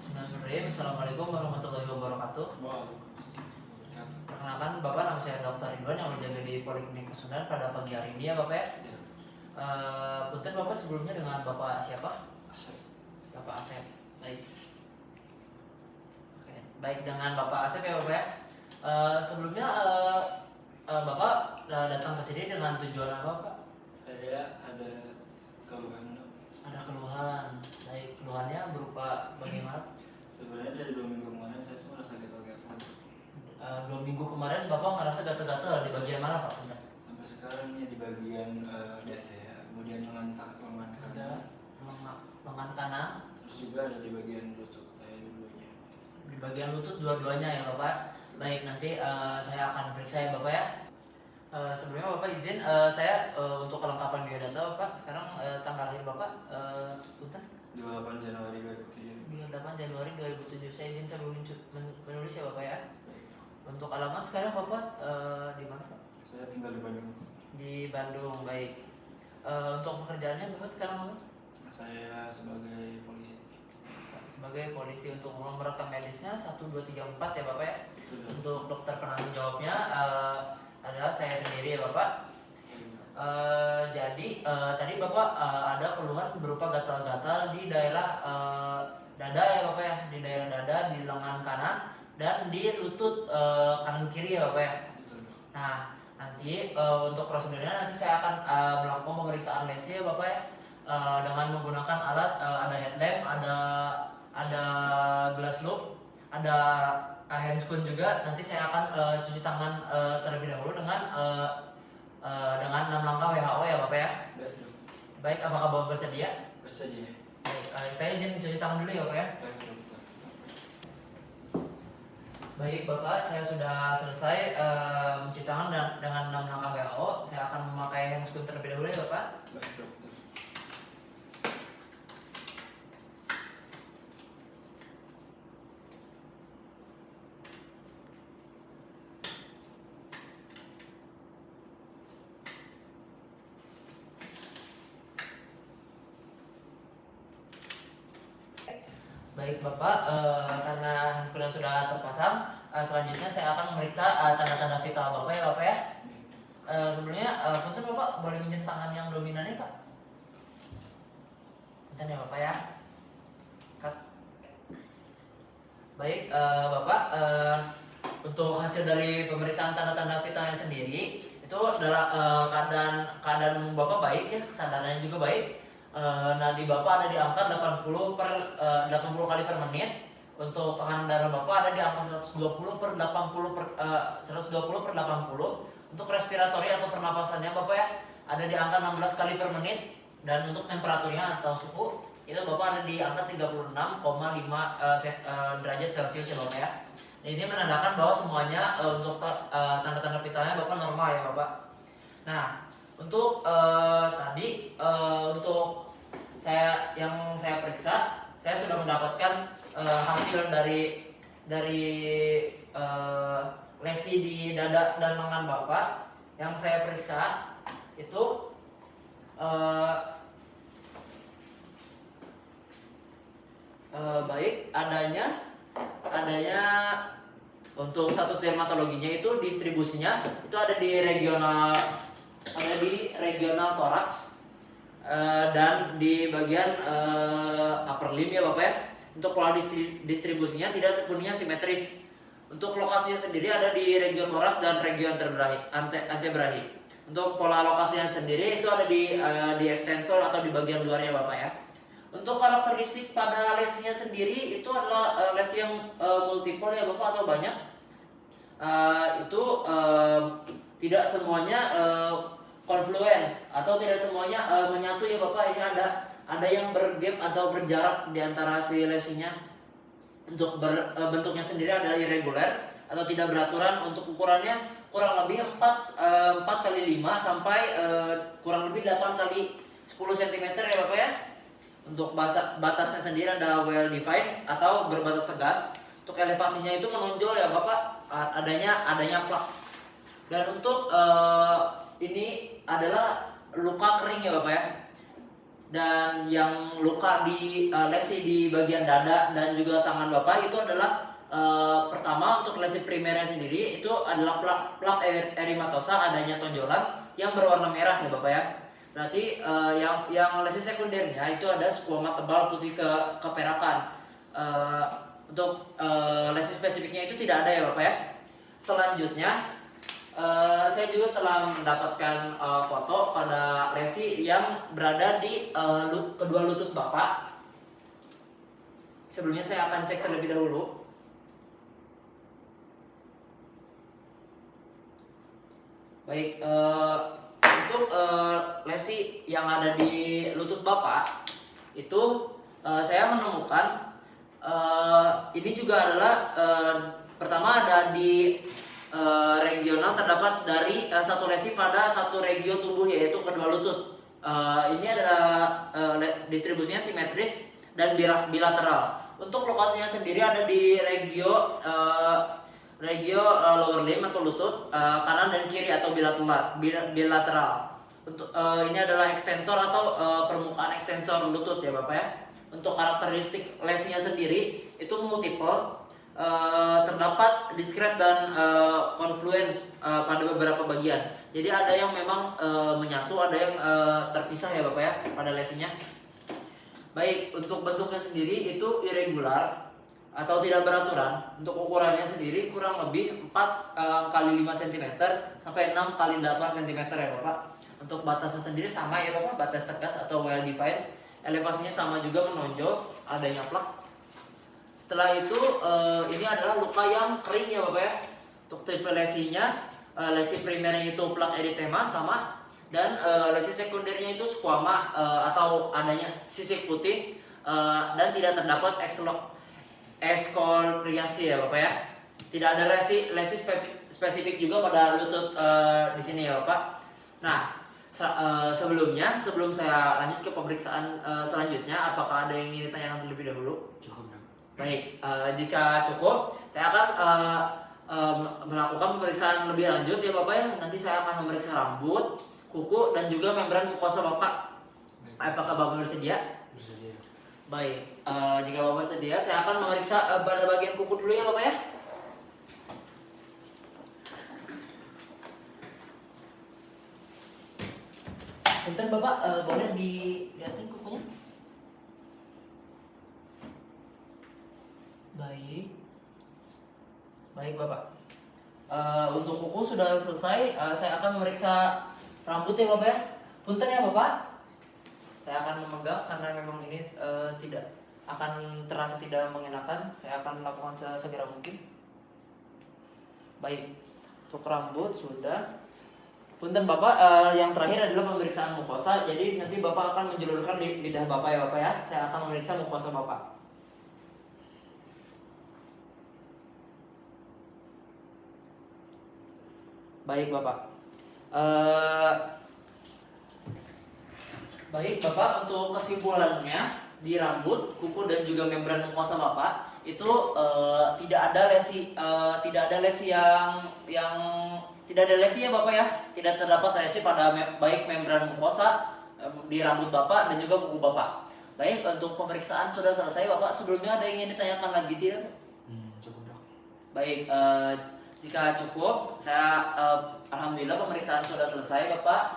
Bismillahirrahmanirrahim. Assalamualaikum warahmatullahi wabarakatuh. Perkenalkan Bapak, nama saya Dr. Ridwan yang berjaga di Poliklinik Pasundan pada pagi hari ini ya Bapak ya. Punten Bapak, sebelumnya dengan Bapak siapa? Asep. Bapak Asep. Baik. Oke. Baik, dengan Bapak Asep ya Bapak ya. Sebelumnya Bapak datang ke sini dengan tujuan apa Pak? Saya ada keluhan. Ada keluhan. Baik, keluhannya berupa bagaimana? Sebenarnya dari 2 minggu kemarin saya tuh merasa gatal-gatal. 2 minggu kemarin Bapak ngerasa gatal-gatal di bagian mana Pak? Punten? Sampai sekarang nih di bagian dada, kemudian lengan kanan, Lengan kanan, terus juga ada di bagian lutut saya dua-duanya. di bagian lutut dua-duanya ya Bapak. Baik, nanti saya akan periksa ya Bapak ya. Sebelumnya Bapak izin saya untuk kelengkapan biodata Bapak. Sekarang tanggal lahir Bapak punten 28 Januari 2007. 28 Januari 2007. Saya izin saya menulis ya Bapak ya. Untuk alamat sekarang Bapak di mana Pak? Saya tinggal di Bandung. Di Bandung. Baik. Untuk pekerjaannya Bapak sekarang apa? Saya sebagai polisi. Sebagai polisi. Untuk nomor rekam medisnya 1234 ya Bapak ya. Sudah. Untuk dokter penanggung jawabnya adalah saya sendiri ya Bapak. Jadi tadi Bapak ada keluhan berupa gatal-gatal di daerah dada ya Bapak ya, di daerah dada, di lengan kanan dan di lutut kanan kiri ya Bapak ya. Betul. Nah nanti untuk prosedurnya nanti saya akan melakukan pemeriksaan lesi ya Bapak ya, dengan menggunakan alat ada headlamp, ada glass loop, ada handscoon juga. Nanti saya akan cuci tangan terlebih dahulu dengan 6 langkah WHO ya Bapak ya. Baik. Baik, apakah Bapak bersedia? Bersedia. Baik, saya izin cuci tangan dulu ya Bapak ya. Baik, dokter. Baik Bapak, saya sudah selesai mencuci tangan dengan 6 langkah WHO. Saya akan memakai handscoon terlebih dahulu ya Bapak. Baik, dokter. Baik Bapak, karena handscoon sudah terpasang, selanjutnya saya akan memeriksa tanda-tanda vital Bapak ya Bapak ya. Sebelumnya, punten Bapak boleh minjem tangan yang dominan ya Pak? Punten ya Bapak ya. Cut. Baik Bapak, untuk hasil dari pemeriksaan tanda-tanda vitalnya sendiri itu adalah keadaan Bapak baik ya, kesadarannya juga baik. Nadi Bapak ada di angka 80 kali per menit. Untuk tekanan darah Bapak ada di angka 120 per 80. Untuk respiratori atau pernapasannya Bapak ya ada di angka 16 kali per menit. Dan untuk temperaturnya atau suhu itu Bapak ada di angka 36,5 derajat Celcius ya Bapak ya. Dan ini menandakan bahwa semuanya untuk tanda-tanda vitalnya Bapak normal ya Bapak. Nah, untuk tadi untuk saya periksa, saya sudah mendapatkan hasil dari lesi di dada dan lengan Bapak. Yang saya periksa itu baik adanya untuk status dermatologinya itu distribusinya itu ada di regional toraks dan di bagian upper limb ya Bapak ya. Untuk pola distribusinya tidak sepenuhnya simetris. Untuk lokasinya sendiri ada di region toraks dan region antebrachi. Untuk pola lokasinya sendiri itu ada di extensor atau di bagian luarnya Bapak ya. Untuk karakteristik pada lesinya sendiri itu adalah lesi yang multiple ya Bapak atau banyak. Tidak semuanya confluence atau tidak semuanya menyatu ya Bapak. Ini ada yang bergap atau berjarak di antara si lesinya. Untuk bentuknya sendiri adalah irregular atau tidak beraturan. Untuk ukurannya kurang lebih 4 kali 5 sampai kurang lebih 8 kali 10 cm ya Bapak ya. Untuk batasnya sendiri ada well defined atau berbatas tegas. Untuk elevasinya itu menonjol ya Bapak, adanya plak. Dan untuk ini adalah luka kering ya Bapak ya. Dan yang luka di lesi di bagian dada dan juga tangan Bapak itu adalah pertama untuk lesi primernya sendiri itu adalah plak erythematosa, adanya tonjolan yang berwarna merah ya Bapak ya. Berarti yang lesi sekundernya itu ada skuama tebal putih keperakan. Untuk lesi spesifiknya itu tidak ada ya Bapak ya. Selanjutnya saya juga telah mendapatkan foto pada lesi yang berada di kedua lutut Bapak. Sebelumnya saya akan cek terlebih dahulu. Baik, untuk lesi yang ada di lutut Bapak itu saya menemukan ini juga adalah pertama ada di regional terdapat dari satu lesi pada satu regio tubuh yaitu kedua lutut. Ini adalah distribusinya simetris dan bilateral. Untuk lokasinya sendiri ada di regio lower limb atau lutut kanan dan kiri atau bilateral. Untuk ini adalah ekstensor atau permukaan ekstensor lutut ya Bapak ya. Untuk karakteristik lesinya sendiri itu multiple. Terdapat diskret dan confluence pada beberapa bagian. Jadi ada yang memang menyatu, ada yang terpisah ya Bapak ya pada lesinya. Baik, untuk bentuknya sendiri itu irregular atau tidak beraturan. Untuk ukurannya sendiri kurang lebih 4 kali 5 cm sampai 6 kali 8 cm ya Bapak. Untuk batasnya sendiri sama ya Bapak, batas tegas atau well defined. Elevasinya sama juga menonjol, adanya plak. Setelah itu ini adalah luka yang kering ya Bapak ya. Untuk tipe lesinya, lesi primernya itu plak eritema sama, dan lesi sekundernya itu skuama atau adanya sisik putih dan tidak terdapat ekskoriasi ya Bapak ya. Tidak ada lesi spesifik juga pada lutut di sini ya Bapak. Nah, sebelum saya lanjut ke pemeriksaan selanjutnya, apakah ada yang ingin ditanyakan terlebih dahulu? Cukup. Baik, jika cukup, saya akan melakukan pemeriksaan lebih lanjut ya Bapak ya. Nanti saya akan memeriksa rambut, kuku, dan juga membran mukosa Bapak. Apakah Bapak bersedia? Bersedia. Baik, jika Bapak bersedia, saya akan memeriksa pada bagian kuku dulu ya Bapak ya. Bentar Bapak, boleh dilihatin kukunya? Baik Bapak. Untuk kuku sudah selesai. Saya akan memeriksa rambut ya Bapak ya. Punten ya Bapak. Saya akan memegang karena memang ini tidak akan terasa tidak mengenakan. Saya akan melakukan sesegera mungkin. Baik. Untuk rambut sudah. Punten Bapak, yang terakhir adalah pemeriksaan mukosa. Jadi nanti Bapak akan menjulurkan lidah Bapak ya Bapak ya. Saya akan memeriksa mukosa Bapak. Baik Bapak. Baik Bapak, untuk kesimpulannya di rambut, kuku, dan juga membran mukosa Bapak itu tidak ada lesi ya Bapak ya. Tidak terdapat lesi pada baik membran mukosa di rambut Bapak dan juga kuku Bapak. Baik, untuk pemeriksaan sudah selesai Bapak. Sebelumnya ada yang ingin ditanyakan lagi tidak? Cukup Dok. Baik, jika cukup, saya alhamdulillah pemeriksaan sudah selesai Bapak.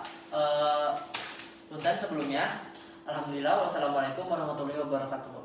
Punten sebelumnya. Alhamdulillah, wassalamualaikum warahmatullahi wabarakatuh.